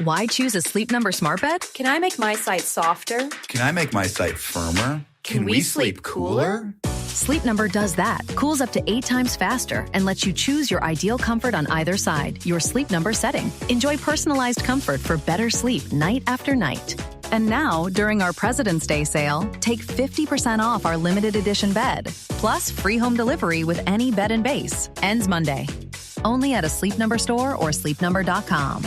Why choose a Sleep Number smart bed? Can I make my site softer? Can I make my site firmer? Can we sleep cooler? Sleep Number does that, cools up to 8 times faster, and lets you choose your ideal comfort on either side, your Sleep Number setting. Enjoy personalized comfort for better sleep night after night. And now, during our President's Day sale, take 50% off our limited edition bed, plus free home delivery with any bed and base. Ends Monday. Only at a Sleep Number store or sleepnumber.com.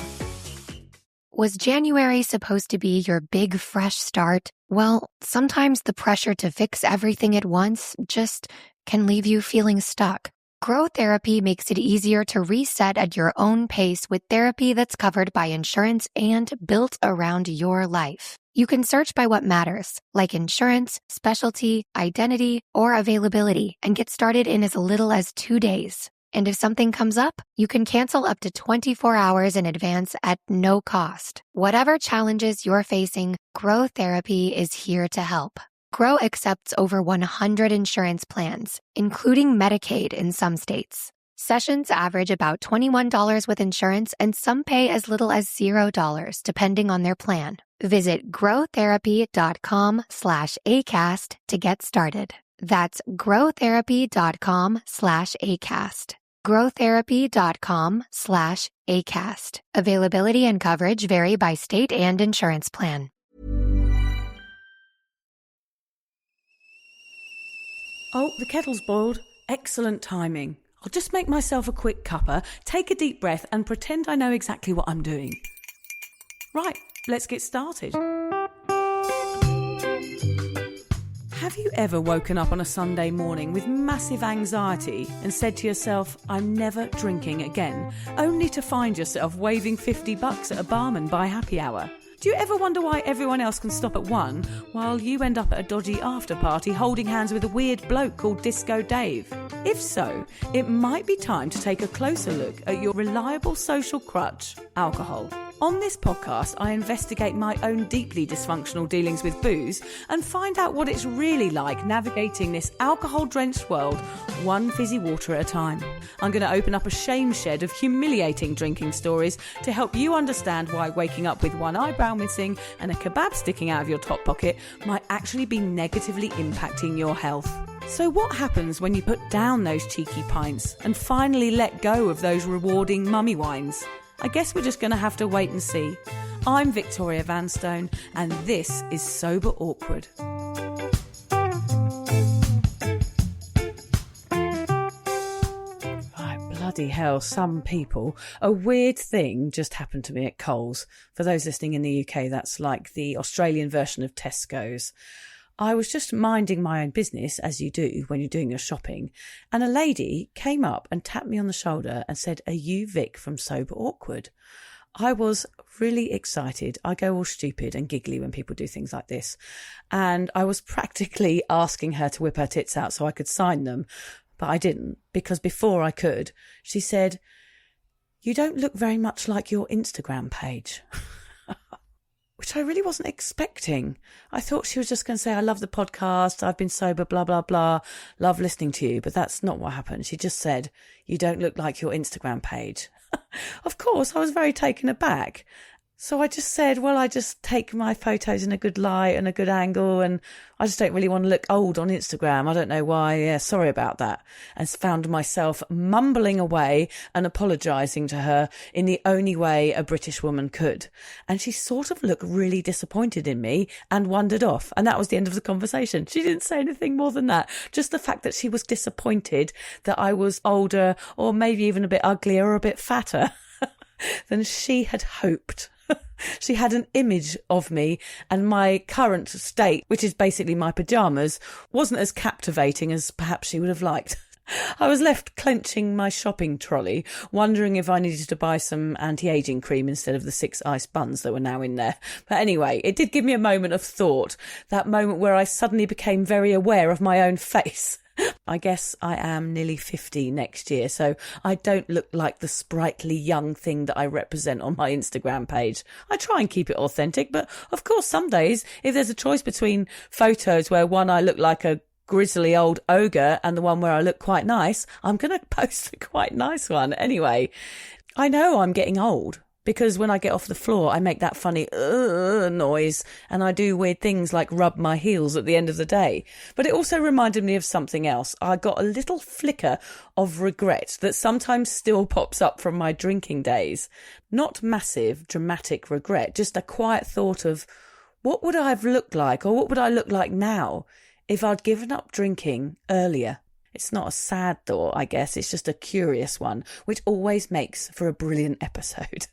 Was January supposed to be your big fresh start? Well, sometimes the pressure to fix everything at once just can leave you feeling stuck. Grow Therapy makes it easier to reset at your own pace with therapy that's covered by insurance and built around your life. You can search by what matters, like insurance, specialty, identity, or availability, and get started in as little as 2 days. And if something comes up, you can cancel up to 24 hours in advance at no cost. Whatever challenges you're facing, Grow Therapy is here to help. Grow accepts over 100 insurance plans, including Medicaid in some states. Sessions average about $21 with insurance, and some pay as little as $0, depending on their plan. Visit growtherapy.com/ACAST to get started. That's growtherapy.com/ACAST. growtherapy.com/ACAST. Availability and coverage vary by state and insurance plan. Oh, the kettle's boiled. Excellent timing. I'll just make myself a quick cuppa, take a deep breath and pretend I know exactly what I'm doing. Right, let's get started. Have you ever woken up on a Sunday morning with massive anxiety and said to yourself, I'm never drinking again, only to find yourself waving $50 at a barman by happy hour? Do you ever wonder why everyone else can stop at 1 while you end up at a dodgy after party holding hands with a weird bloke called Disco Dave? If so, it might be time to take a closer look at your reliable social crutch, alcohol. On this podcast, I investigate my own deeply dysfunctional dealings with booze and find out what it's really like navigating this alcohol-drenched world, one fizzy water at a time. I'm going to open up a shame shed of humiliating drinking stories to help you understand why waking up with one eyebrow missing and a kebab sticking out of your top pocket might actually be negatively impacting your health. So what happens when you put down those cheeky pints and finally let go of those rewarding mummy wines? I guess we're just going to have to wait and see. I'm Victoria Vanstone, and this is Sober Awkward. Bloody hell, some people. A weird thing just happened to me at Coles. For those listening in the UK, that's like the Australian version of Tesco's. I was just minding my own business, as you do when you're doing your shopping, and a lady came up and tapped me on the shoulder and said, "Are you Vic from Sober Awkward?" I was really excited. I go all stupid and giggly when people do things like this. And I was practically asking her to whip her tits out so I could sign them, but I didn't, because before I could, she said, "You don't look very much like your Instagram page." Which I really wasn't expecting. I thought she was just going to say, "I love the podcast, I've been sober, blah, blah, blah, love listening to you." But that's not what happened. She just said, "You don't look like your Instagram page." Of course, I was very taken aback. So I just said, well, I just take my photos in a good light and a good angle, and I just don't really want to look old on Instagram. I don't know why. Yeah, sorry about that. And found myself mumbling away and apologising to her in the only way a British woman could. And she sort of looked really disappointed in me and wandered off. And that was the end of the conversation. She didn't say anything more than that. Just the fact that she was disappointed that I was older or maybe even a bit uglier or a bit fatter than she had hoped. She had an image of me, and my current state, which is basically my pyjamas, wasn't as captivating as perhaps she would have liked. I was left clenching my shopping trolley, wondering if I needed to buy some anti-aging cream instead of the 6 ice buns that were now in there. But anyway, it did give me a moment of thought, that moment where I suddenly became very aware of my own face. I guess I am nearly 50 next year, so I don't look like the sprightly young thing that I represent on my Instagram page. I try and keep it authentic, but of course some days, if there's a choice between photos where one I look like a grizzly old ogre and the one where I look quite nice, I'm going to post a quite nice one. Anyway, I know I'm getting old, because when I get off the floor, I make that funny noise, and I do weird things like rub my heels at the end of the day. But it also reminded me of something else. I got a little flicker of regret that sometimes still pops up from my drinking days. Not massive, dramatic regret, just a quiet thought of, what would I have looked like, or what would I look like now if I'd given up drinking earlier? It's not a sad thought, I guess. It's just a curious one, which always makes for a brilliant episode.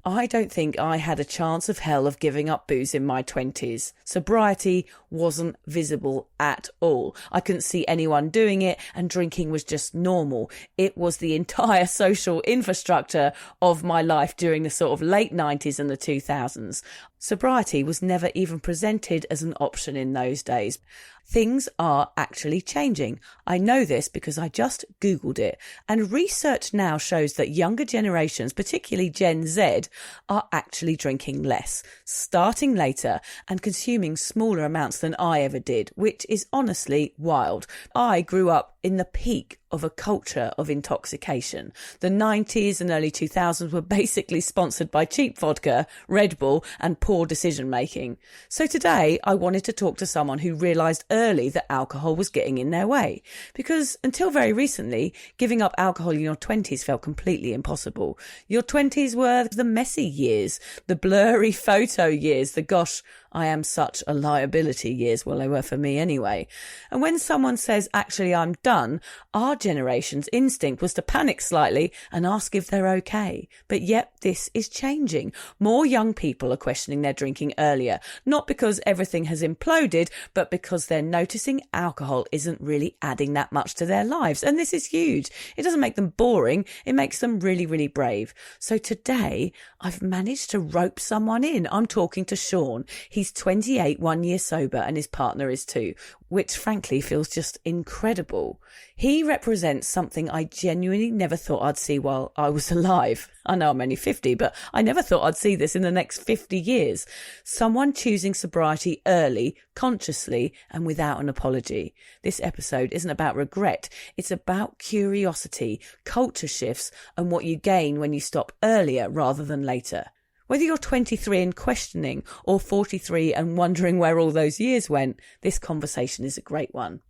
I don't think I had a chance of hell of giving up booze in my 20s. Sobriety wasn't visible at all. I couldn't see anyone doing it, and drinking was just normal. It was the entire social infrastructure of my life during the sort of late 90s and the 2000s. Sobriety was never even presented as an option in those days. Things are actually changing. I know this because I just Googled it, and research now shows that younger generations, particularly Gen Z, are actually drinking less, starting later and consuming smaller amounts than I ever did, which is honestly wild. I grew up in the peak of a culture of intoxication. The 90s and early 2000s were basically sponsored by cheap vodka, Red Bull, and poor decision making. So today I wanted to talk to someone who realised early that alcohol was getting in their way. Because until very recently, giving up alcohol in your 20s felt completely impossible. Your 20s were the messy years, the blurry photo years, the gosh, I am such a liability years. Well, they were for me anyway. And when someone says, actually, I'm done, our generation's instinct was to panic slightly and ask if they're okay. But yet this is changing. More young people are questioning their drinking earlier, not because everything has imploded, but because they're noticing alcohol isn't really adding that much to their lives. And this is huge. It doesn't make them boring. It makes them really, really brave. So today I've managed to rope someone in. I'm talking to Sean. He's 28, 1 year sober, and his partner is 2, which frankly feels just incredible. He represents something I genuinely never thought I'd see while I was alive. I know I'm only 50, but I never thought I'd see this in the next 50 years. Someone choosing sobriety early, consciously, and without an apology. This episode isn't about regret. It's about curiosity, culture shifts, and what you gain when you stop earlier rather than later. Whether you're 23 and questioning, or 43 and wondering where all those years went, this conversation is a great one.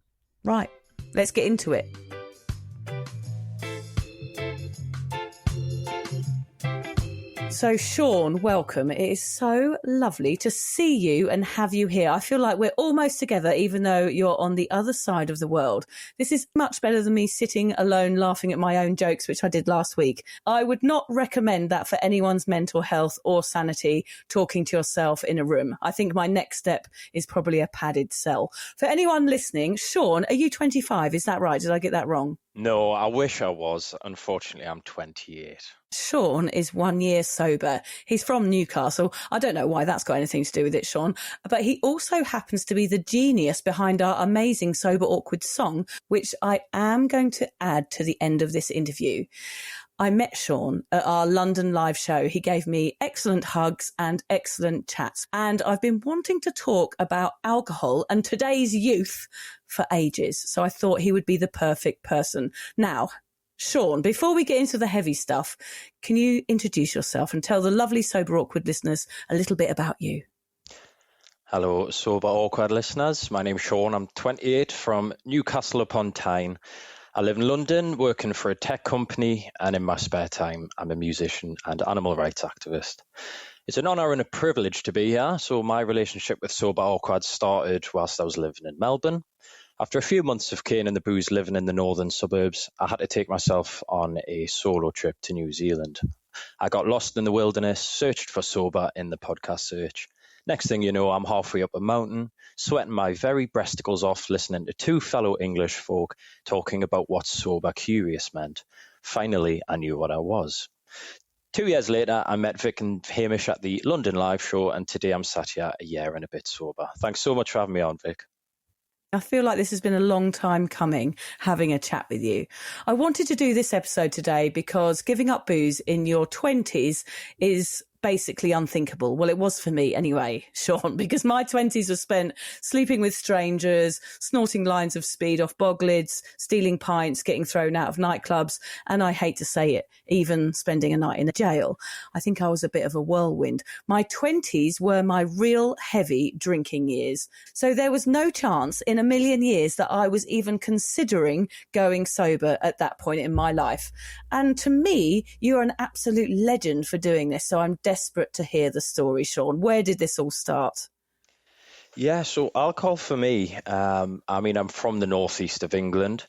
Right, let's get into it. So Sean, welcome. It is so lovely to see you and have you here. I feel like we're almost together, even though you're on the other side of the world. This is much better than me sitting alone laughing at my own jokes, which I did last week. I would not recommend that for anyone's mental health or sanity, talking to yourself in a room. I think my next step is probably a padded cell. For anyone listening, Sean, are you 25? Is that right? Did I get that wrong? No, I wish I was. Unfortunately, I'm 28. Sean is 1 year sober. He's from Newcastle. I don't know why that's got anything to do with it, Sean, but he also happens to be the genius behind our amazing Sober Awkward song, which I am going to add to the end of this interview. I met Sean at our London live show. He gave me excellent hugs and excellent chats. And I've been wanting to talk about alcohol and today's youth for ages. So I thought he would be the perfect person. Now, Sean, before we get into the heavy stuff, can you introduce yourself and tell the lovely Sober Awkward listeners a little bit about you? Hello, Sober Awkward listeners. My name's Sean. I'm 28 from Newcastle upon Tyne. I live in London, working for a tech company, and in my spare time, I'm a musician and animal rights activist. It's an honour and a privilege to be here. So my relationship with Sober Awkward started whilst I was living in Melbourne. After a few months of cane and the booze living in the northern suburbs, I had to take myself on a solo trip to New Zealand. I got lost in the wilderness, searched for sober in the podcast search. Next thing you know, I'm halfway up a mountain, sweating my very breasticles off, listening to 2 fellow English folk talking about what sober curious meant. Finally, I knew what I was. 2 years later, I met Vic and Hamish at the London live show, and today I'm sat here a year and a bit sober. Thanks so much for having me on, Vic. I feel like this has been a long time coming, having a chat with you. I wanted to do this episode today because giving up booze in your 20s is basically unthinkable. Well, it was for me anyway, Sean, because my 20s were spent sleeping with strangers, snorting lines of speed off bog lids, stealing pints, getting thrown out of nightclubs, and I hate to say it, even spending a night in a jail. I think I was a bit of a whirlwind. My 20s were my real heavy drinking years. So there was no chance in a million years that I was even considering going sober at that point in my life. And to me, you're an absolute legend for doing this. So I'm desperate to hear the story, Sean. Where did this all start? Yeah, so alcohol for me, I'm from the northeast of England.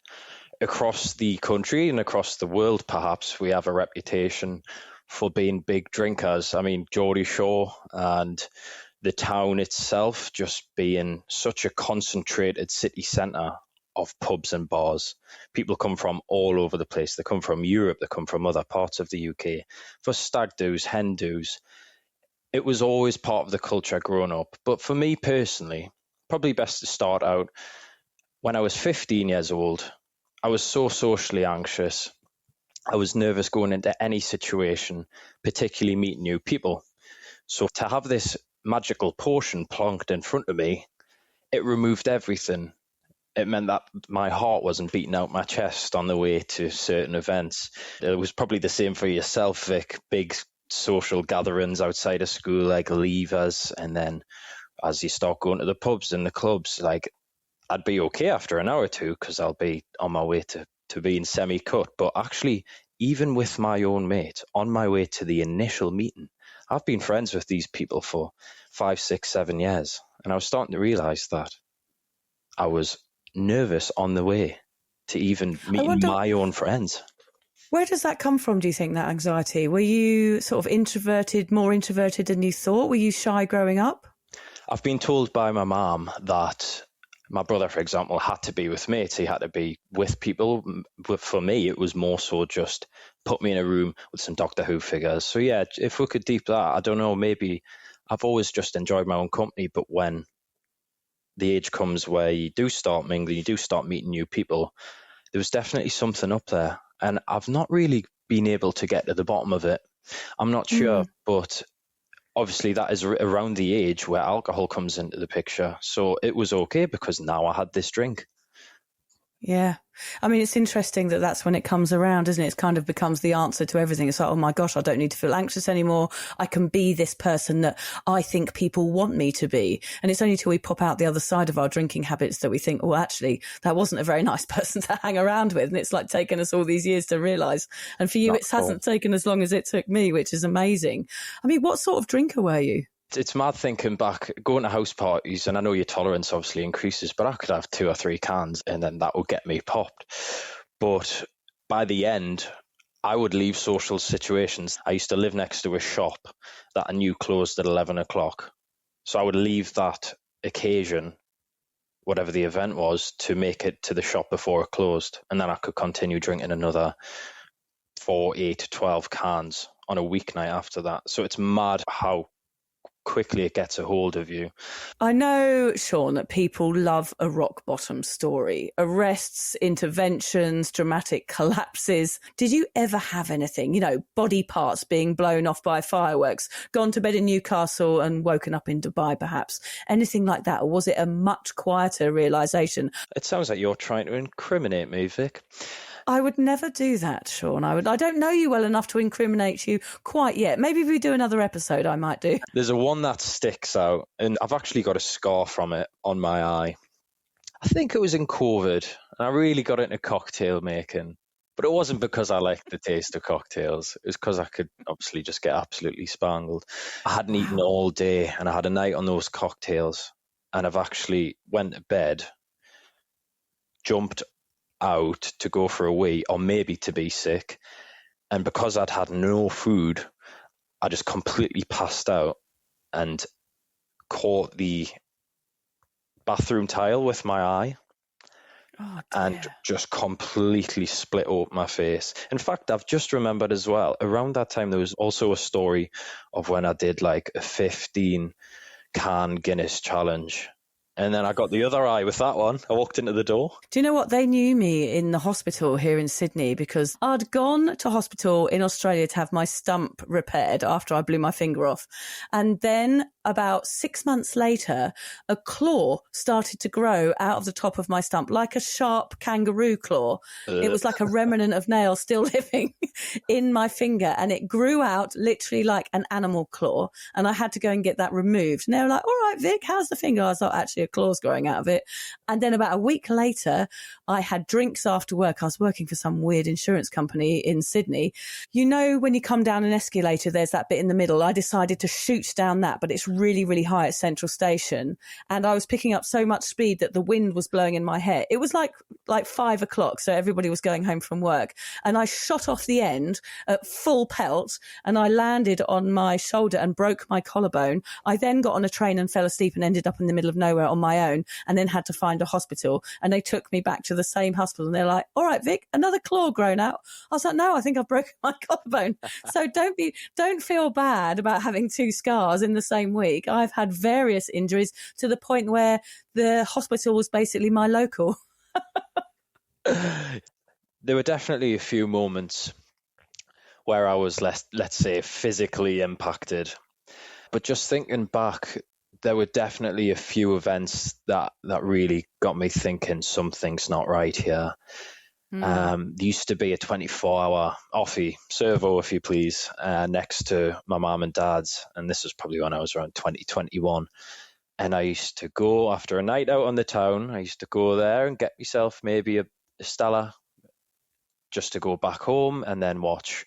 Across the country and across the world, perhaps, we have a reputation for being big drinkers. I mean, Geordie Shore and the town itself just being such a concentrated city centre of pubs and bars. People come from all over the place. They come from Europe, they come from other parts of the UK for stag do's, hen do's. It was always part of the culture growing up. But for me personally, probably best to start out when I was 15 years old. I was so socially anxious. I was nervous going into any situation, particularly meeting new people. So to have this magical potion plonked in front of me, it removed everything. It meant that my heart wasn't beating out my chest on the way to certain events. It was probably the same for yourself, Vic. Big social gatherings outside of school, like leavers, and then as you start going to the pubs and the clubs, like I'd be okay after an hour or two because I'll be on my way to being semi-cut. But actually, even with my own mate, on my way to the initial meeting, I've been friends with these people for 5, 6, 7 years. And I was starting to realise that I was nervous on the way to even meeting my own friends. Where does that come from, do you think, that anxiety? Were you sort of introverted, more introverted than you thought? Were you shy growing up? I've been told by my mum that my brother, for example, had to be with mates. He had to be with people. But for me, it was more so just put me in a room with some Doctor Who figures. So yeah, if we could deep that, I don't know, maybe I've always just enjoyed my own company. But when the age comes where you do start mingling, you do start meeting new people, there was definitely something up there. And I've not really been able to get to the bottom of it. I'm not sure, but obviously that is around the age where alcohol comes into the picture. So it was okay because now I had this drink. Yeah. I mean, it's interesting that that's when it comes around, isn't it? It kind of becomes the answer to everything. It's like, oh my gosh, I don't need to feel anxious anymore. I can be this person that I think people want me to be. And it's only till we pop out the other side of our drinking habits that we think, oh, actually, that wasn't a very nice person to hang around with. And it's like taken us all these years to realise. And for you, it hasn't taken as long as it took me, which is amazing. I mean, what sort of drinker were you? It's mad thinking back, going to house parties, and I know your tolerance obviously increases, but I could have 2 or 3 cans and then that would get me popped. But by the end, I would leave social situations. I used to live next to a shop that I knew closed at 11 o'clock. So I would leave that occasion, whatever the event was, to make it to the shop before it closed. And then I could continue drinking another 4, 8, 12 cans on a weeknight after that. So it's mad how quickly it gets a hold of you. I know, Sean, that people love a rock bottom story. Arrests, interventions, dramatic collapses. Did you ever have anything, body parts being blown off by fireworks, gone to bed in Newcastle and woken up in Dubai perhaps? Anything like that? Or was it a much quieter realisation? It sounds like you're trying to incriminate me, Vic. I would never do that, Sean. I don't know you well enough to incriminate you quite yet. Maybe if we do another episode, I might do. There's a one that sticks out, and I've actually got a scar from it on my eye. I think it was in COVID, and I really got into cocktail making. But it wasn't because I liked the taste of cocktails. It was because I could obviously just get absolutely spangled. I hadn't eaten all day, and I had a night on those cocktails. And I've actually went to bed, jumped out to go for a wee or maybe to be sick, and because I'd had no food, I just completely passed out and caught the bathroom tile with my eye and just completely split open my face. In fact, I've just remembered as well, around that time there was also a story of when I did like a 15 can Guinness challenge. And then I got the other eye with that one. I walked into the door. Do you know what? They knew me in the hospital here in Sydney because I'd gone to hospital in Australia to have my stump repaired after I blew my finger off. And then about 6 months later, a claw started to grow out of the top of my stump, like a sharp kangaroo claw. It was like a remnant of nail still living in my finger. And it grew out literally like an animal claw. And I had to go and get that removed. And they were like, all right, Vic, how's the finger? I was like, actually, a claw's growing out of it. And then about a week later, I had drinks after work. I was working for some weird insurance company in Sydney. You know, when you come down an escalator, there's that bit in the middle. I decided to shoot down that, but it's really, really high at Central Station. And I was picking up so much speed that the wind was blowing in my hair. It was like 5 o'clock. So everybody was going home from work. And I shot off the end at full pelt and I landed on my shoulder and broke my collarbone. I then got on a train and fell asleep and ended up in the middle of nowhere on my own and then had to find a hospital. And they took me back to the same hospital and they're like, all right, Vic, another claw grown out. I was like, no, I think I've broken my collarbone. So don't feel bad about having 2 scars in the same week. I've had various injuries to the point where the hospital was basically my local. There were definitely a few moments where I was let's say, physically impacted. But just thinking back, there were definitely a few events that really got me thinking something's not right here. There used to be a 24-hour offie, servo, if you please, next to my mum and dad's. And this was probably when I was around 2021. And I used to go after a night out on the town. I used to go there and get myself maybe a Stella just to go back home and then watch.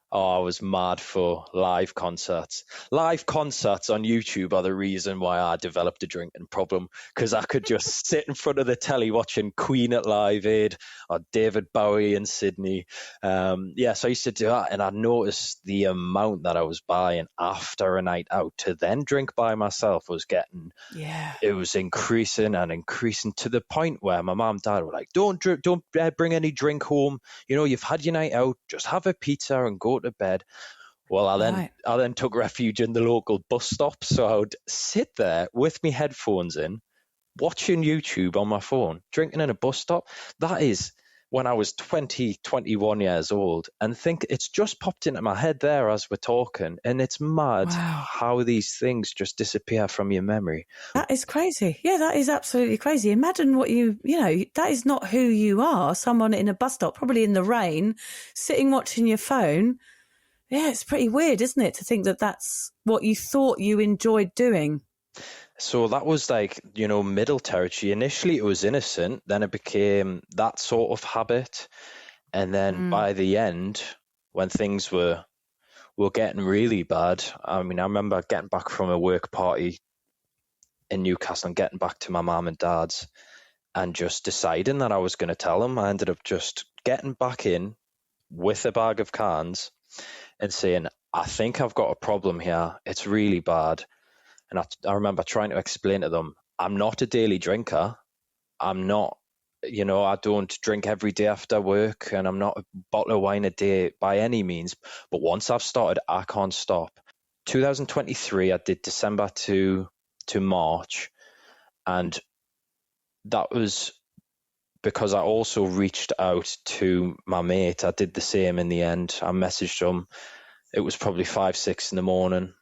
Oh, I was mad for live concerts. Live concerts on YouTube are the reason why I developed a drinking problem, because I could just sit in front of the telly watching Queen at Live Aid or David Bowie in Sydney. So I used to do that, and I noticed the amount that I was buying after a night out to then drink by myself was getting, it was increasing and increasing to the point where my mum and dad were like, don't bring any drink home. You know, you've had your night out, just have a pizza and go to bed. Well, I then took refuge in the local bus stop, so I would sit there with my headphones in, watching YouTube on my phone, drinking in a bus stop. That is when I was 21 years old, and think it's just popped into my head there as we're talking, and it's mad how these things just disappear from your memory. That is crazy. Yeah, that is absolutely crazy. Imagine what you know, that is not who you are. Someone in a bus stop, probably in the rain, sitting watching your phone. Yeah, it's pretty weird, isn't it, to think that that's what you thought you enjoyed doing. So that was like, middle territory. Initially it was innocent, then it became that sort of habit. And then by the end, when things were getting really bad, I mean, I remember getting back from a work party in Newcastle and getting back to my mum and dad's and just deciding that I was going to tell them. I ended up just getting back in with a bag of cans and saying, I think I've got a problem here. It's really bad. And I remember trying to explain to them, I'm not a daily drinker. I'm not, I don't drink every day after work, and I'm not a bottle of wine a day by any means. But once I've started, I can't stop. 2023, I did December to March. And that was because I also reached out to my mate. I did the same in the end. I messaged him. It was probably 5-6 in the morning.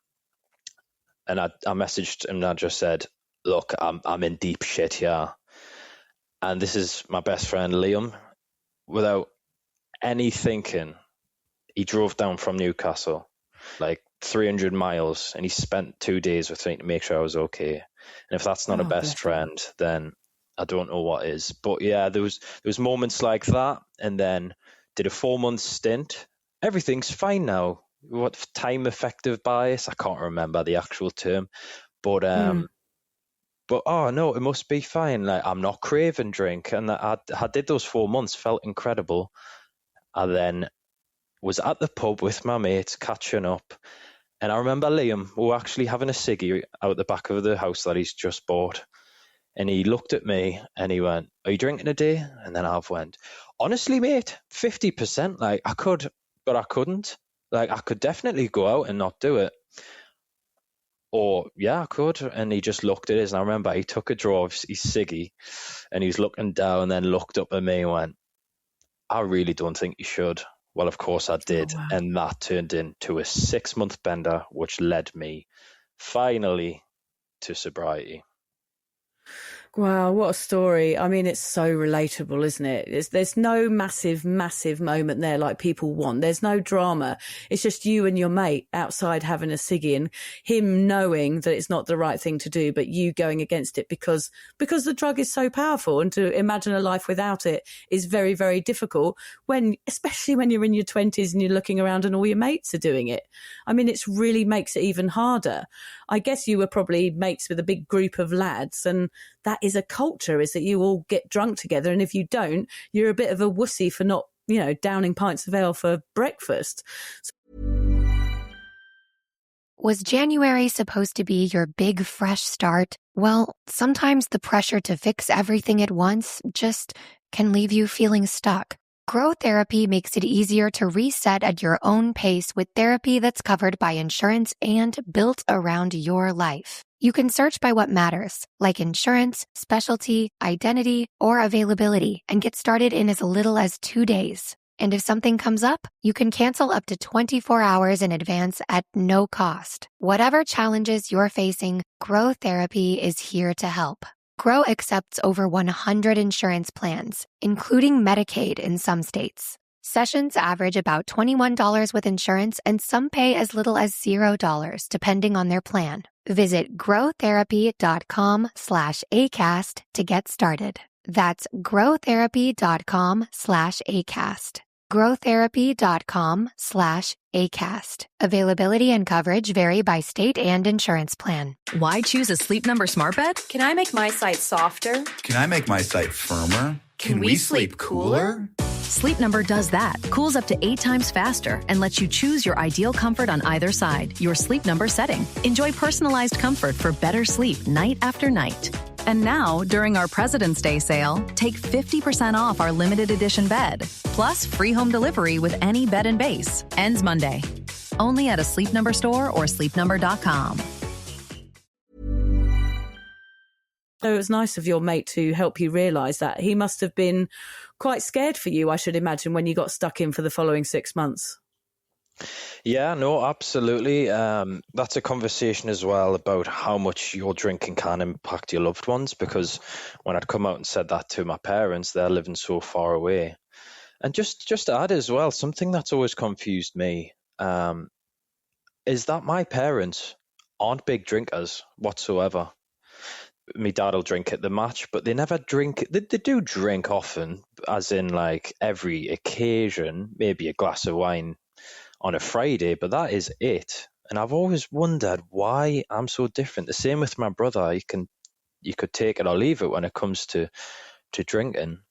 And I messaged him and I just said, look, I'm in deep shit here. And this is my best friend, Liam. Without any thinking, he drove down from Newcastle, like 300 miles, and he spent 2 days with me to make sure I was okay. And if that's not a best friend, then I don't know what is. But yeah, there was moments like that, and then did a 4-month stint. Everything's fine now. What time effective bias? I can't remember the actual term, but oh no, it must be fine. Like, I'm not craving drink, and I did those 4 months, felt incredible. I then was at the pub with my mates catching up, and I remember Liam, we were actually having a ciggy out the back of the house that he's just bought, and he looked at me and he went, "Are you drinking a day?" And then I went, "Honestly, mate, 50%. Like, I could, but I couldn't. Like, I could definitely go out and not do it." or yeah, I could. And he just looked at his, and I remember he took a draw of his ciggy, and he was looking down and then looked up at me and went, I really don't think you should. Well, of course I did. Oh, wow. And that turned into a 6-month bender, which led me finally to sobriety. Wow, what a story. I mean, it's so relatable, isn't it? There's no massive moment there like people want. There's no drama. It's just you and your mate outside having a ciggy and him knowing that it's not the right thing to do, but you going against it because the drug is so powerful, and to imagine a life without it is very, very difficult, especially when you're in your 20s and you're looking around and all your mates are doing it. I mean, it really makes it even harder. I guess you were probably mates with a big group of lads, and that is a culture, is that you all get drunk together, and if you don't, you're a bit of a wussy for not, downing pints of ale for breakfast. Was January supposed to be your big fresh start? Well, sometimes the pressure to fix everything at once just can leave you feeling stuck. Grow Therapy makes it easier to reset at your own pace with therapy that's covered by insurance and built around your life. You can search by what matters, like insurance, specialty, identity, or availability, and get started in as little as 2 days. And if something comes up, you can cancel up to 24 hours in advance at no cost. Whatever challenges you're facing, Grow Therapy is here to help. Grow accepts over 100 insurance plans, including Medicaid in some states. Sessions average about $21 with insurance, and some pay as little as $0, depending on their plan. Visit growtherapy.com/ACAST to get started. That's growtherapy.com/ACAST. growtherapy.com/ACAST. Availability and coverage vary by state and insurance plan. Why choose a Sleep Number smart bed? Can I make my site softer? Can I make my site firmer? Can we sleep cooler? Sleep Number does that. Cools up to 8 times faster and lets you choose your ideal comfort on either side, your Sleep Number setting. Enjoy personalized comfort for better sleep night after night. And now, during our President's Day sale, take 50% off our limited edition bed, plus free home delivery with any bed and base. Ends Monday. Only at a Sleep Number store or sleepnumber.com. So it was nice of your mate to help you realise that. He must have been quite scared for you, I should imagine, when you got stuck in for the following 6 months. Yeah, no, absolutely. That's a conversation as well about how much your drinking can impact your loved ones, because when I'd come out and said that to my parents, they're living so far away. And just to add as well, something that's always confused me is that my parents aren't big drinkers whatsoever. My dad will drink at the match, but they never drink. They do drink often, as in like every occasion, maybe a glass of wine on a Friday, but that is it. And I've always wondered why I'm so different. The same with my brother. You could take it or leave it when it comes to drinking.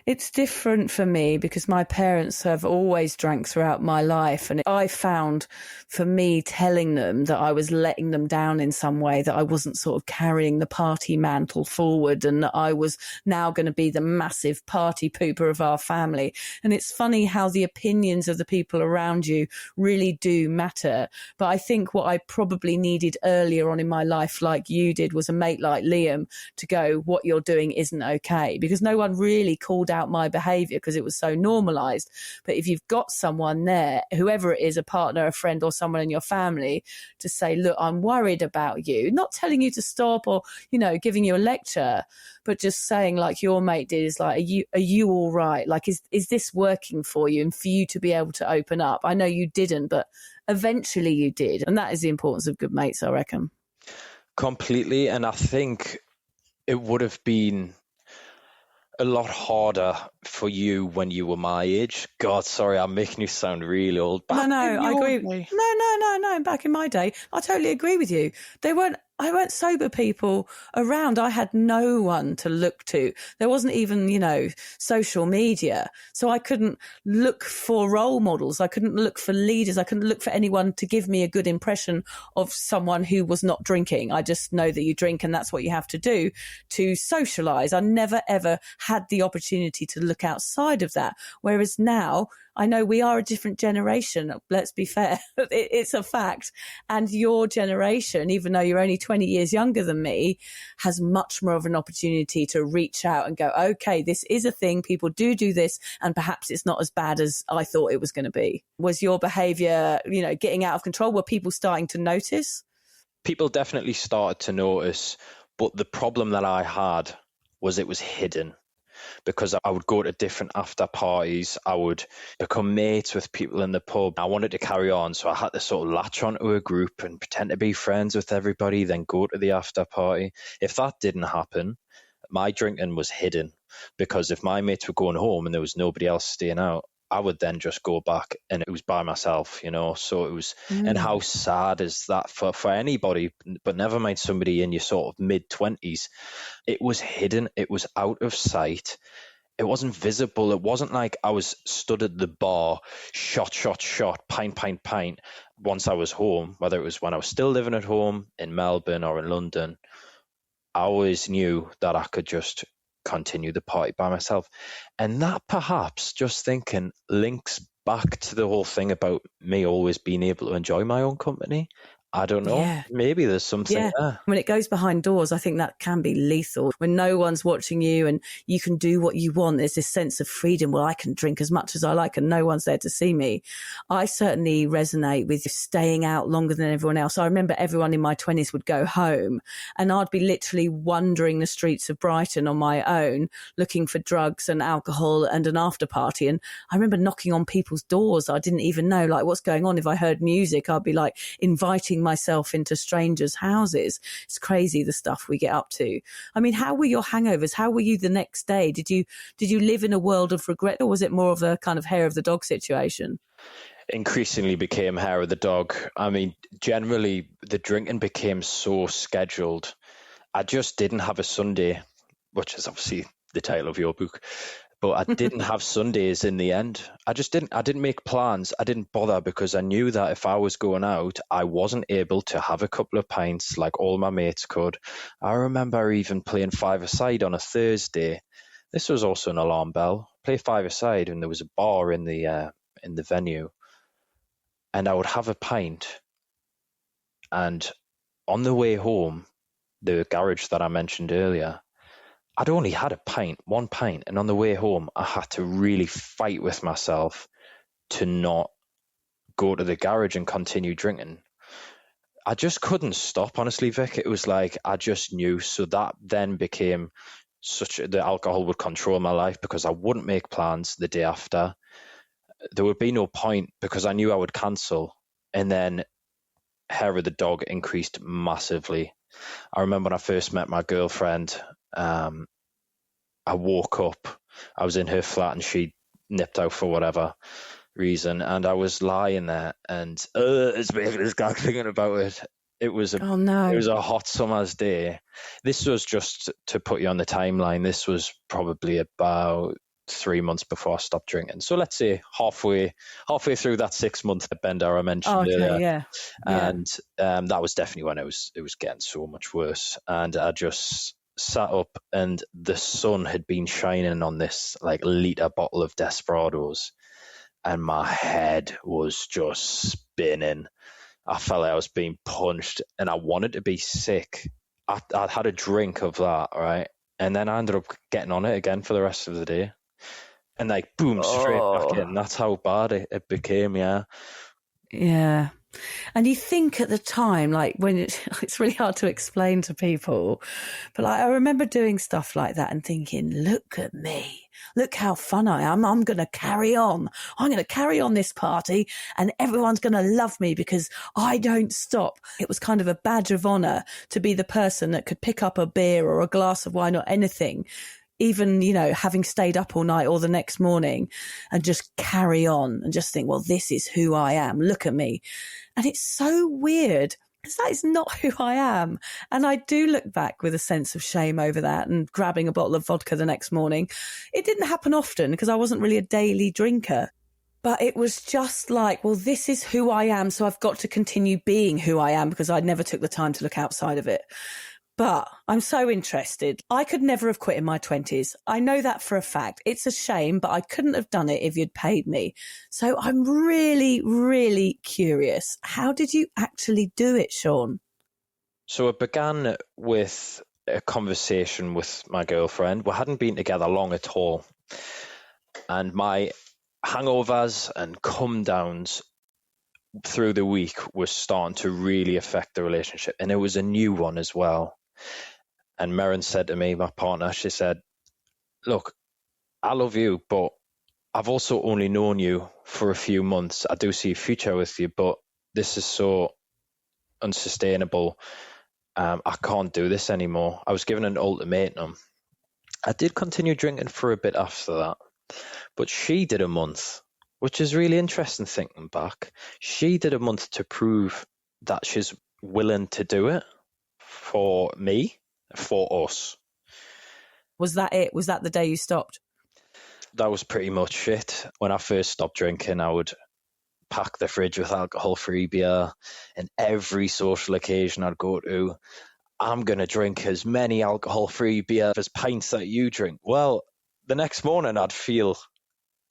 It's different for me because my parents have always drank throughout my life. And I found for me telling them that I was letting them down in some way, that I wasn't sort of carrying the party mantle forward and that I was now going to be the massive party pooper of our family. And it's funny how the opinions of the people around you really do matter. But I think what I probably needed earlier on in my life, like you did, was a mate like Liam to go, what you're doing isn't okay, because no one really called out my behaviour because it was so normalised. But if you've got someone there, whoever it is, a partner, a friend or someone in your family, to say, look, I'm worried about you, not telling you to stop or, giving you a lecture, but just saying, like your mate did, is like, are you all right? Like, is this working for you? And for you to be able to open up. I know you didn't, but eventually you did. And that is the importance of good mates, I reckon. Completely. And I think it would have been a lot harder for you when you were my age. God, sorry, I'm making you sound really old. No, I agree. No. Back in my day, I totally agree with you. I weren't sober people around. I had no one to look to. There wasn't even, social media. So I couldn't look for role models. I couldn't look for leaders. I couldn't look for anyone to give me a good impression of someone who was not drinking. I just know that you drink and that's what you have to do to socialise. I never, ever had the opportunity to look look outside of that. Whereas now, I know we are a different generation. Let's be fair. It's a fact. And your generation, even though you're only 20 years younger than me, has much more of an opportunity to reach out and go, okay, this is a thing. People do this, and perhaps it's not as bad as I thought it was going to be. Was your behavior, getting out of control? Were people starting to notice? People definitely started to notice, but the problem that I had was it was hidden. Because I would go to different after parties, I would become mates with people in the pub. I wanted to carry on, so I had to sort of latch onto a group and pretend to be friends with everybody, then go to the after party. If that didn't happen, my drinking was hidden, because if my mates were going home and there was nobody else staying out, I would then just go back and it was by myself, so it was, and how sad is that for anybody, but never mind somebody in your sort of mid-20s. It was hidden. It was out of sight. It wasn't visible. It wasn't like I was stood at the bar, shot, pint. Once I was home, whether it was when I was still living at home in Melbourne or in London, I always knew that I could just continue the party by myself. And that, perhaps, just thinking, links back to the whole thing about me always being able to enjoy my own company. I don't know. Yeah. Maybe there's something there. When it goes behind doors, I think that can be lethal. When no one's watching you and you can do what you want, there's this sense of freedom. Well, I can drink as much as I like and no one's there to see me. I certainly resonate with staying out longer than everyone else. I remember everyone in my 20s would go home and I'd be literally wandering the streets of Brighton on my own, looking for drugs and alcohol and an after party. And I remember knocking on people's doors. I didn't even know what's going on. If I heard music, I'd be inviting myself into strangers' houses. It's crazy the stuff we get up to. I mean, how were your hangovers? How were you the next day? Did you live in a world of regret, or was it more of a kind of hair of the dog situation? Increasingly became hair of the dog. I mean, generally the drinking became so scheduled. I just didn't have a Sunday, which is obviously the title of your book. But I didn't have Sundays in the end. I didn't make plans. I didn't bother, because I knew that if I was going out, I wasn't able to have a couple of pints like all my mates could. I remember even playing five-a-side on a Thursday. This was also an alarm bell. Play five-a-side, and there was a bar in the venue. And I would have a pint. And on the way home, the garage that I mentioned earlier, I'd only had one pint, and on the way home, I had to really fight with myself to not go to the garage and continue drinking. I just couldn't stop, honestly, Vic. It was like I just knew. So that then became the alcohol would control my life, because I wouldn't make plans the day after. There would be no point, because I knew I would cancel. And then hair of the dog increased massively. I remember when I first met my girlfriend, I woke up, I was in her flat and she nipped out for whatever reason, and I was lying there and it's making this gag thinking about it. It was It was a hot summer's day. This was, just to put you on the timeline, this was probably about 3 months before I stopped drinking. So let's say halfway through that 6 month bender I mentioned earlier. Yeah. And that was definitely when it was getting so much worse. And I just sat up, and the sun had been shining on this litre bottle of Desperados, and my head was just spinning. I felt like I was being punched, and I wanted to be sick. I had a drink of that, right? And then I ended up getting on it again for the rest of the day. And boom, straight back in. That's how bad it became, yeah. Yeah. And you think at the time, when it's really hard to explain to people, but I remember doing stuff like that and thinking, look at me, look how fun I am. I'm going to carry on. I'm going to carry on this party, and everyone's going to love me because I don't stop. It was kind of a badge of honor to be the person that could pick up a beer or a glass of wine or anything, even, having stayed up all night or the next morning, and just carry on and just think, well, this is who I am. Look at me. And it's so weird, because that is not who I am. And I do look back with a sense of shame over that, and grabbing a bottle of vodka the next morning. It didn't happen often because I wasn't really a daily drinker. But it was just well, this is who I am, so I've got to continue being who I am, because I never took the time to look outside of it. But I'm so interested. I could never have quit in my 20s. I know that for a fact. It's a shame, but I couldn't have done it if you'd paid me. So I'm really, really curious. How did you actually do it, Sean? So it began with a conversation with my girlfriend. We hadn't been together long at all. And my hangovers and come downs through the week was starting to really affect the relationship. And it was a new one as well. And Merrin said to me, my partner, she said, look, I love you, but I've also only known you for a few months. I do see a future with you, but this is so unsustainable. I can't do this anymore. I was given an ultimatum. I did continue drinking for a bit after that, but she did a month, which is really interesting thinking back. She did a month to prove that she's willing to do it for me, for us. Was that it? Was that the day you stopped? That was pretty much it. When I first stopped drinking, I would pack the fridge with alcohol-free beer, and every social occasion I'd go to, I'm going to drink as many alcohol-free beer as pints that you drink. Well, the next morning I'd feel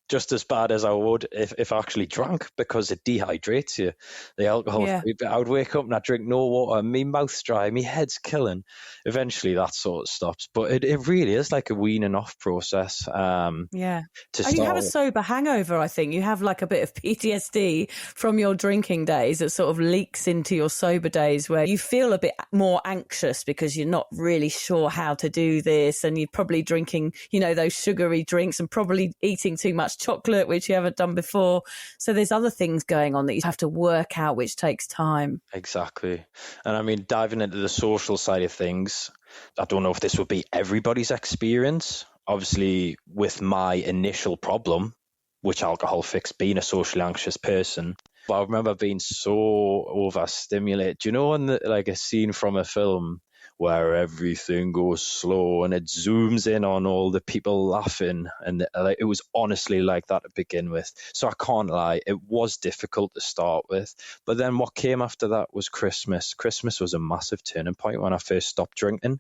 just as bad as I would if I actually drank, because it dehydrates you. The alcohol, yeah. I would wake up and I'd drink no water, my mouth's dry, my head's killing. Eventually that sort of stops, but it really is like a weaning off process. Yeah. You have a sober hangover, I think. You have like a bit of PTSD from your drinking days that sort of leaks into your sober days, where you feel a bit more anxious because you're not really sure how to do this, and you're probably drinking, those sugary drinks and probably eating too much chocolate, which you haven't done before. So there's other things going on that you have to work out, which takes time. Exactly. And I mean, diving into the social side of things, I don't know if this would be everybody's experience. Obviously, with my initial problem, which alcohol fixed, being a socially anxious person, but I remember being so overstimulated. Do you know, like a scene from a film where everything goes slow and it zooms in on all the people laughing, and it was honestly like that to begin with. So I can't lie, it was difficult to start with, but then what came after that was Christmas. Christmas was a massive turning point when I first stopped drinking,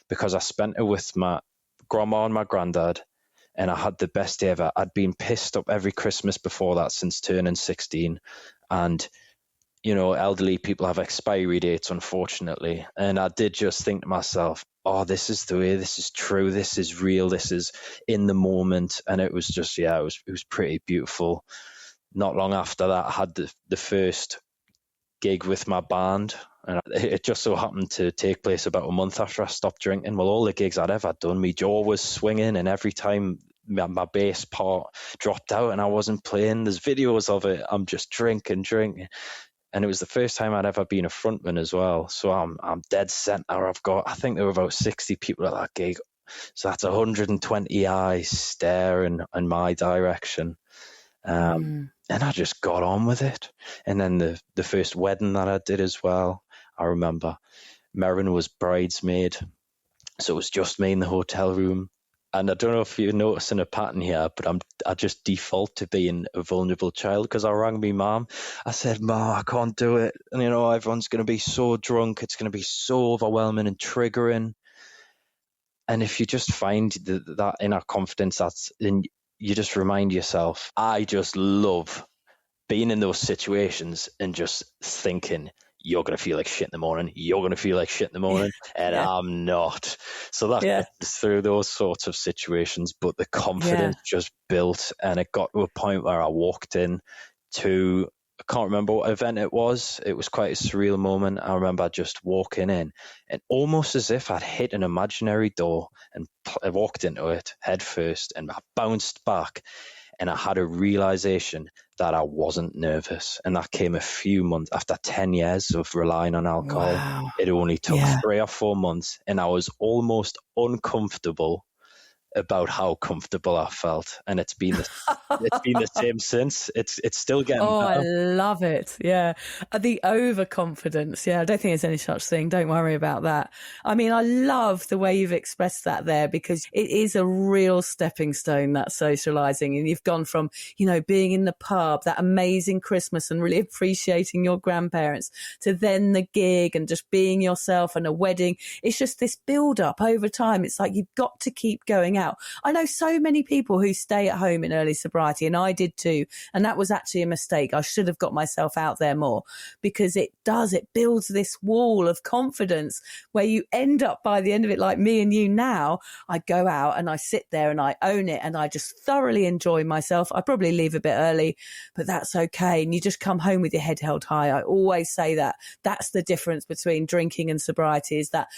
because I spent it with my grandma and my granddad, and I had the best day ever. I'd been pissed up every Christmas before that since turning 16, and elderly people have expiry dates, unfortunately. And I did just think to myself, oh, this is the way, this is true, this is real, this is in the moment. And it was just, it was pretty beautiful. Not long after that, I had the first gig with my band. And it just so happened to take place about a month after I stopped drinking. Well, all the gigs I'd ever done, my jaw was swinging, and every time my bass part dropped out and I wasn't playing, there's videos of it, I'm just drinking. And it was the first time I'd ever been a frontman as well. So I'm dead center. I think there were about 60 people at that gig. So that's 120 eyes staring in my direction. And I just got on with it. And then the first wedding that I did as well, I remember Merrin was bridesmaid. So it was just me in the hotel room. And I don't know if you're noticing a pattern here, but I just default to being a vulnerable child, because I rang me mum. I said, Mum, I can't do it. And, everyone's going to be so drunk. It's going to be so overwhelming and triggering. And if you just find that inner confidence, you just remind yourself, I just love being in those situations and just thinking, you're going to feel like shit in the morning. You're going to feel like shit in the morning. And I'm not. So that gets through those sorts of situations. But the confidence just built, and it got to a point where I walked in to, I can't remember what event it was. It was quite a surreal moment. I remember just walking in, and almost as if I'd hit an imaginary door, and I walked into it head first, and I bounced back. And I had a realization that I wasn't nervous. And that came a few months after 10 years of relying on alcohol. Wow. It only took 3 or 4 months, and I was almost uncomfortable about how comfortable I felt, and it's been the same since. It's still getting Oh, I better. love it. Yeah. The overconfidence. Yeah, I don't think there's any such thing. Don't worry about that. I mean, I love the way you've expressed that there, because it is a real stepping stone, that socializing. And you've gone from, being in the pub, that amazing Christmas and really appreciating your grandparents, to then the gig and just being yourself and a wedding. It's just this build up over time. It's like you've got to keep going out. I know so many people who stay at home in early sobriety, and I did too. And that was actually a mistake. I should have got myself out there more, because it builds this wall of confidence where you end up by the end of it, like me and you now. I go out and I sit there and I own it and I just thoroughly enjoy myself. I probably leave a bit early, but that's okay. And you just come home with your head held high. I always say that that's the difference between drinking and sobriety, is that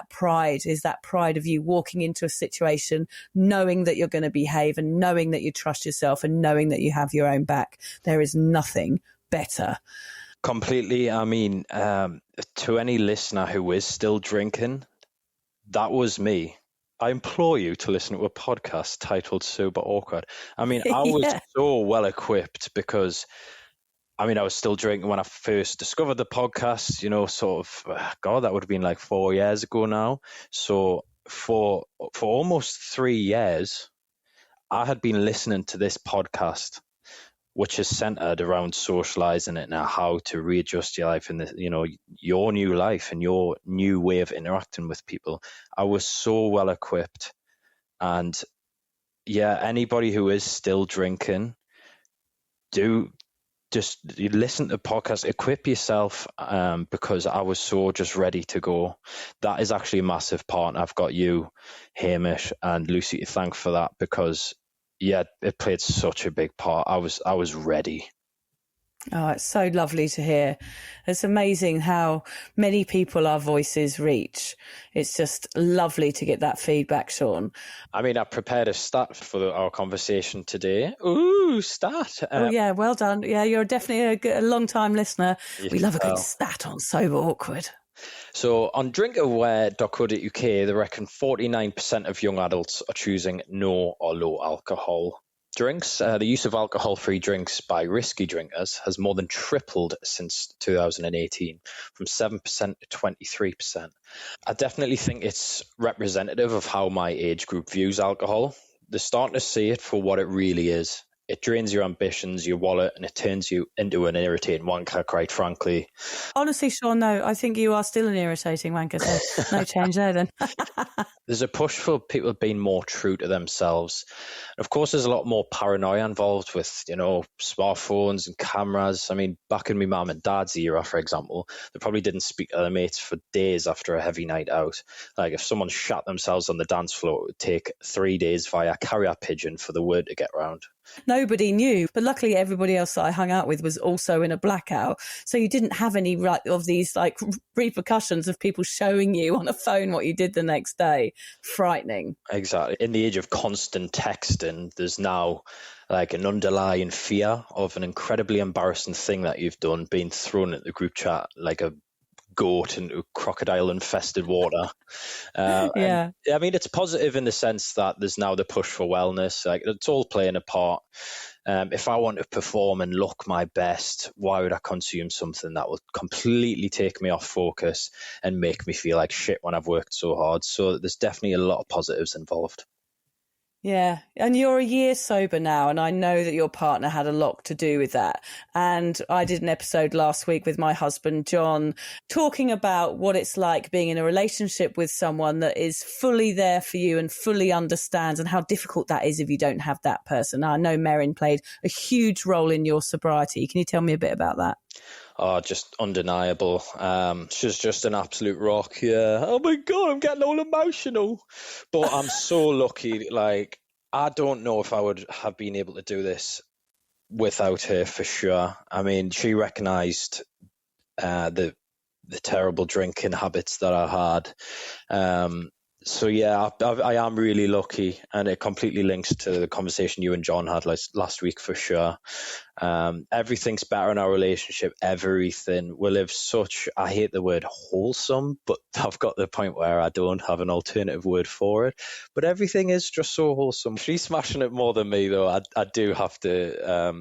pride of you walking into a situation knowing that you're going to behave and knowing that you trust yourself and knowing that you have your own back. There is nothing better. Completely. I mean, to any listener who is still drinking, that was me. I implore you to listen to a podcast titled Sober Awkward. I mean, I was so well equipped, because I was still drinking when I first discovered the podcast, God, that would have been like 4 years ago now. So for almost 3 years, I had been listening to this podcast, which is centered around socializing it now, how to readjust your life and your new life and your new way of interacting with people. I was so well equipped. And yeah, anybody who is still drinking, you listen to the podcast, equip yourself, because I was so just ready to go. That is actually a massive part. I've got you, Hamish, and Lucy to thank for that, because it played such a big part. I was ready. Oh, it's so lovely to hear. It's amazing how many people our voices reach. It's just lovely to get that feedback, Sean. I prepared a stat for our conversation today. Ooh, stat. Oh, yeah, well done. Yeah, you're definitely a long-time listener. We love a good stat on Sober Awkward. So on drinkaware.co.uk, they reckon 49% of young adults are choosing no or low alcohol drinks. The use of alcohol-free drinks by risky drinkers has more than tripled since 2018, from 7% to 23%. I definitely think it's representative of how my age group views alcohol. They're starting to see it for what it really is. It drains your ambitions, your wallet, and it turns you into an irritating wanker, quite frankly. Honestly, Sean, no, I think you are still an irritating wanker, so no change there then. There's a push for people being more true to themselves. Of course, there's a lot more paranoia involved with, smartphones and cameras. Back in my mum and dad's era, for example, they probably didn't speak to their mates for days after a heavy night out. Like if someone shat themselves on the dance floor, it would take 3 days via carrier pigeon for the word to get round. Nobody knew, but luckily everybody else that I hung out with was also in a blackout, so you didn't have any of these repercussions of people showing you on a phone what you did the next day. Frightening. Exactly. In the age of constant texting, there's now an underlying fear of an incredibly embarrassing thing that you've done being thrown at the group chat like a goat into crocodile infested water. Yeah. It's positive in the sense that there's now the push for wellness. It's all playing a part. If I want to perform and look my best, why would I consume something that will completely take me off focus and make me feel like shit when I've worked so hard? So there's definitely a lot of positives involved. Yeah, and you're a year sober now, and I know that your partner had a lot to do with that. And I did an episode last week with my husband, John, talking about what it's like being in a relationship with someone that is fully there for you and fully understands, and how difficult that is if you don't have that person. I know Merrin played a huge role in your sobriety. Can you tell me a bit about that? Oh, just undeniable. She's just an absolute rock. Yeah. Oh my God, I'm getting all emotional. But I'm so lucky. I don't know if I would have been able to do this without her for sure. She recognized the terrible drinking habits that I had. So yeah, I am really lucky, and it completely links to the conversation you and John had last week for sure. Everything's better in our relationship. Everything. We live such, I hate the word wholesome, but I've got the point where I don't have an alternative word for it. But everything is just so wholesome. She's smashing it more than me, though. I do have to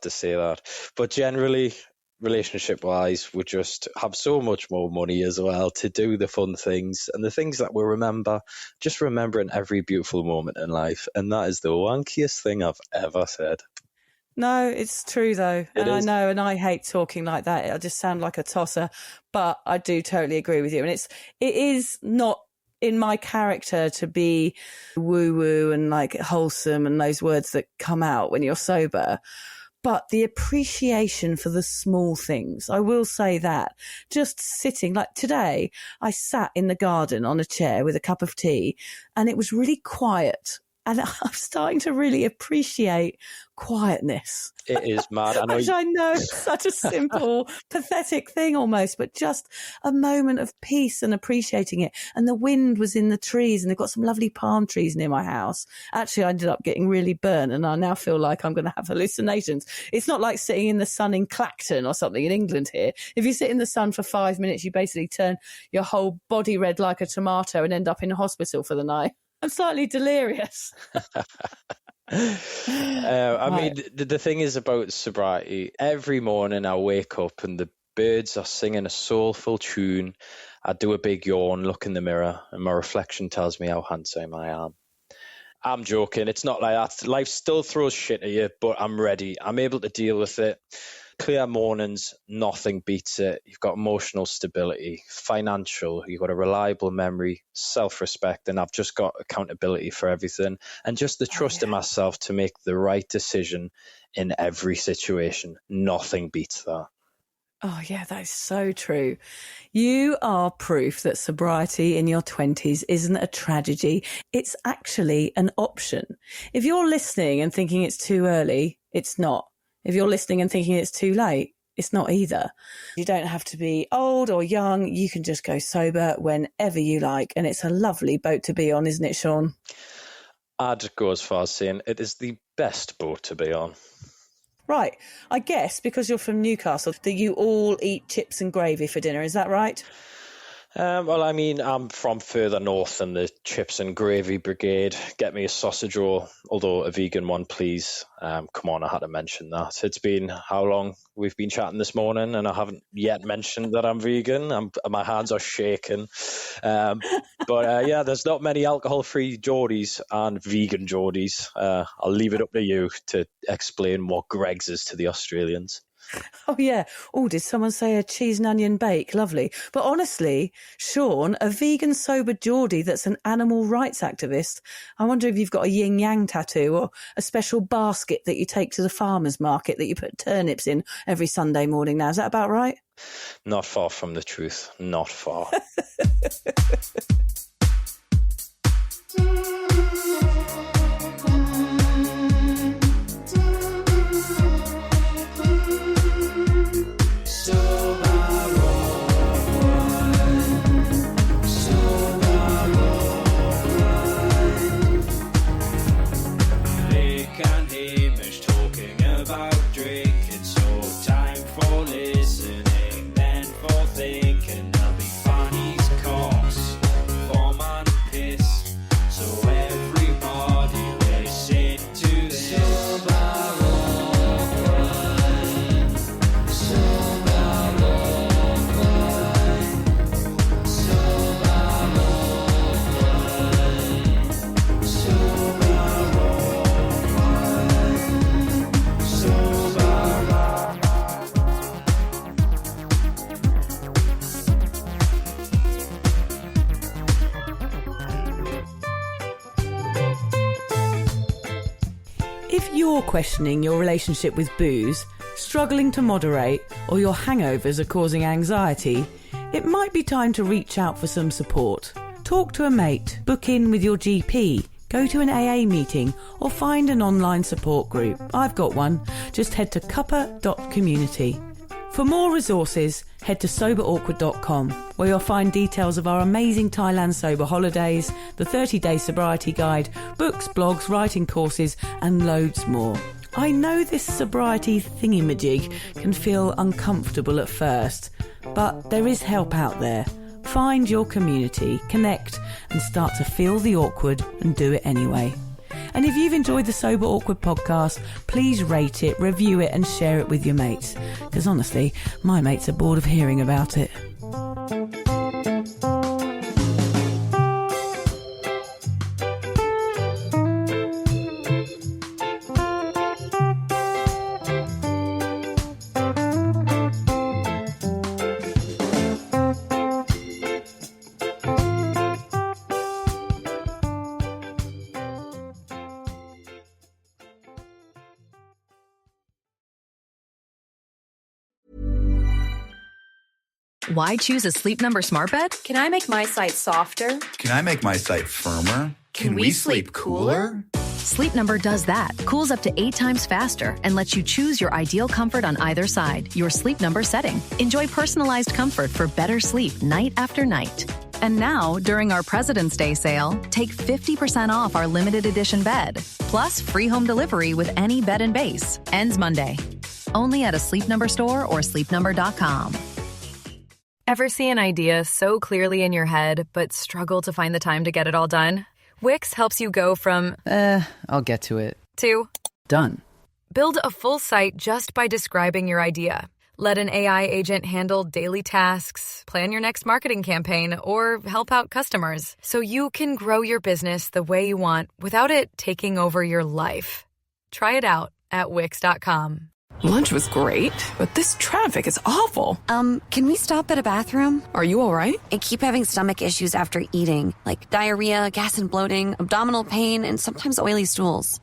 say that. But generally, relationship wise, we just have so much more money as well to do the fun things and the things that we remember, just remembering every beautiful moment in life. And that is the wankiest thing I've ever said. No, it's true though. I know, and I hate talking like that. I just sound like a tosser, but I do totally agree with you. And it is not in my character to be woo woo and like wholesome and those words that come out when you're sober. But the appreciation for the small things, I will say that. Just sitting, like today, I sat in the garden on a chair with a cup of tea and it was really quiet. And I'm starting to really appreciate quietness. It is mad. Which I know is such a simple, pathetic thing almost, but just a moment of peace and appreciating it. And the wind was in the trees, and they've got some lovely palm trees near my house. Actually, I ended up getting really burnt, and I now feel like I'm going to have hallucinations. It's not like sitting in the sun in Clacton or something in England here. If you sit in the sun for 5 minutes, you basically turn your whole body red like a tomato and end up in a hospital for the night. I'm slightly delirious. I mean, the thing is about sobriety, every morning I wake up and the birds are singing a soulful tune. I do a big yawn, look in the mirror, and my reflection tells me how handsome I am. I'm joking. It's not like that. Life still throws shit at you, but I'm ready. I'm able to deal with it. Clear mornings, nothing beats it. You've got emotional stability, financial, you've got a reliable memory, self-respect, and I've just got accountability for everything. And just the trust in myself to make the right decision in every situation. Nothing beats that. Oh, yeah, that is so true. You are proof that sobriety in your 20s isn't a tragedy. It's actually an option. If you're listening and thinking it's too early, it's not. If you're listening and thinking it's too late, it's not either. You don't have to be old or young. You can just go sober whenever you like. And it's a lovely boat to be on, isn't it, Sean? I'd go as far as saying it is the best boat to be on. Right. I guess because you're from Newcastle that you all eat chips and gravy for dinner. Is that right? Well, I mean, I'm from further north than the chips and gravy brigade. Get me a sausage roll, although a vegan one, please. Come on, I had to mention that. It's been how long we've been chatting this morning, and I haven't yet mentioned that I'm vegan. My hands are shaking. But yeah, there's not many alcohol-free Geordies and vegan Geordies. I'll leave it up to you to explain what Greggs is to the Australians. Oh, yeah. Oh, did someone say a cheese and onion bake? Lovely. But honestly, Sean, a vegan sober Geordie that's an animal rights activist, I wonder if you've got a yin-yang tattoo or a special basket that you take to the farmer's market that you put turnips in every Sunday morning now. Is that about right? Not far from the truth. Not far. If you're questioning your relationship with booze, struggling to moderate, or your hangovers are causing anxiety, it might be time to reach out for some support. Talk to a mate, book in with your GP, go to an AA meeting, or find an online support group. I've got one. Just head to cuppa.community. For more resources, head to soberawkward.com, where you'll find details of our amazing Thailand sober holidays, the 30-day sobriety guide, books, blogs, writing courses, and loads more. I know this sobriety thingy-majig can feel uncomfortable at first, but there is help out there. Find your community, connect, and start to feel the awkward and do it anyway. And if you've enjoyed the Sober Awkward podcast, please rate it, review it, and share it with your mates. Because honestly, my mates are bored of hearing about it. Why choose a Sleep Number smart bed? Can I make my site softer? Can I make my site firmer? Can we sleep cooler? Sleep Number does that. Cools up to 8 times faster and lets you choose your ideal comfort on either side, your Sleep Number setting. Enjoy personalized comfort for better sleep night after night. And now, during our President's Day sale, take 50% off our limited edition bed. Plus, free home delivery with any bed and base. Ends Monday. Only at a Sleep Number store or sleepnumber.com. Ever see an idea so clearly in your head, but struggle to find the time to get it all done? Wix helps you go from, I'll get to it, to done. Build a full site just by describing your idea. Let an AI agent handle daily tasks, plan your next marketing campaign, or help out customers so you can grow your business the way you want without it taking over your life. Try it out at Wix.com. Lunch was great, but this traffic is awful. Can we stop at a bathroom? Are you all right? I keep having stomach issues after eating, like diarrhea, gas and bloating, abdominal pain, and sometimes oily stools.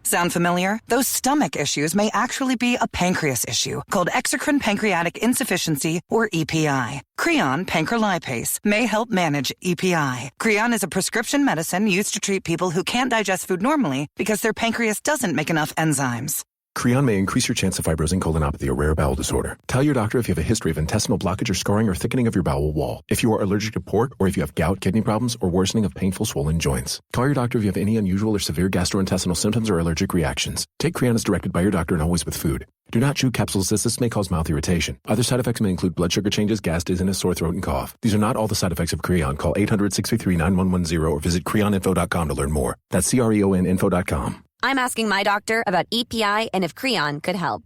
Sound familiar? Those stomach issues may actually be a pancreas issue called exocrine pancreatic insufficiency, or EPI. Creon pancrelipase may help manage EPI. Creon is a prescription medicine used to treat people who can't digest food normally because their pancreas doesn't make enough enzymes. Creon may increase your chance of fibrosing colonopathy, a rare bowel disorder. Tell your doctor if you have a history of intestinal blockage or scarring or thickening of your bowel wall, if you are allergic to pork, or if you have gout, kidney problems, or worsening of painful swollen joints. Call your doctor if you have any unusual or severe gastrointestinal symptoms or allergic reactions. Take Creon as directed by your doctor and always with food. Do not chew capsules as this may cause mouth irritation. Other side effects may include blood sugar changes, gas, dizziness, sore throat, and cough. These are not all the side effects of Creon. Call 800-633-9110 or visit creoninfo.com to learn more. That's CREONinfo.com. I'm asking my doctor about EPI and if Creon could help.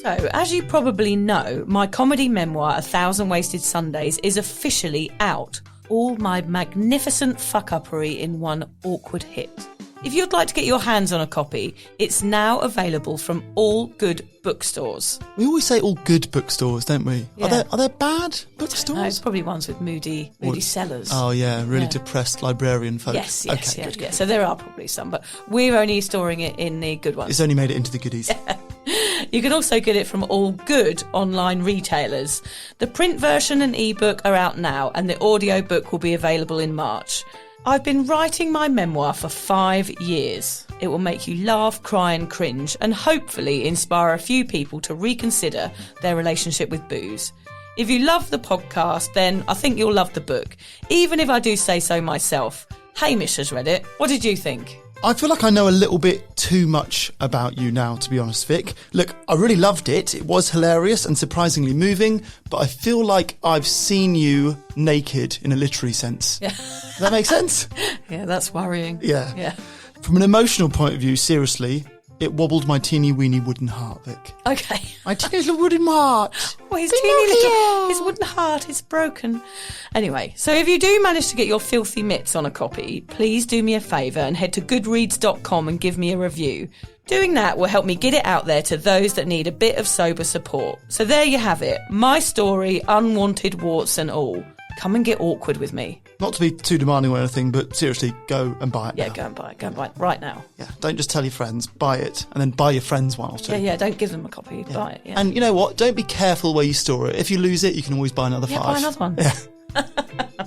So, as you probably know, my comedy memoir, 1,000 Wasted Sundays, is officially out. All my magnificent fuck-uppery in one awkward hit. If you'd like to get your hands on a copy, it's now available from all good bookstores. We always say all good bookstores, don't we? Yeah. Are there bad bookstores? No, it's probably ones with moody sellers. Oh yeah, really depressed librarian folk. Yes, okay, good. So there are probably some, but we're only storing it in the good ones. It's only made it into the goodies. You can also get it from all good online retailers. The print version and ebook are out now, and the audiobook will be available in March. I've been writing my memoir for 5 years. It will make you laugh, cry and cringe, and hopefully inspire a few people to reconsider their relationship with booze. If you love the podcast, then I think you'll love the book, even if I do say so myself. Hamish has read it. What did you think? I feel like I know a little bit too much about you now, to be honest, Vic. Look, I really loved it. It was hilarious and surprisingly moving, but I feel like I've seen you naked in a literary sense. Yeah. Does that make sense? Yeah, that's worrying. Yeah. From an emotional point of view, seriously, it wobbled my teeny weeny wooden heart, Vic. Okay. My teeny little wooden heart. Well, his wooden heart is broken. Anyway, so if you do manage to get your filthy mitts on a copy, please do me a favour and head to goodreads.com and give me a review. Doing that will help me get it out there to those that need a bit of sober support. So there you have it. My story, unwanted warts and all. Come and get awkward with me. Not to be too demanding or anything, but seriously, go and buy it now. Yeah, go and buy it right now. Yeah, don't just tell your friends, buy it, and then buy your friends one or two. Yeah, don't give them a copy, buy it. Yeah. And you know what? Don't be careful where you store it. If you lose it, you can always buy another 5. Yeah, buy another one. Yeah.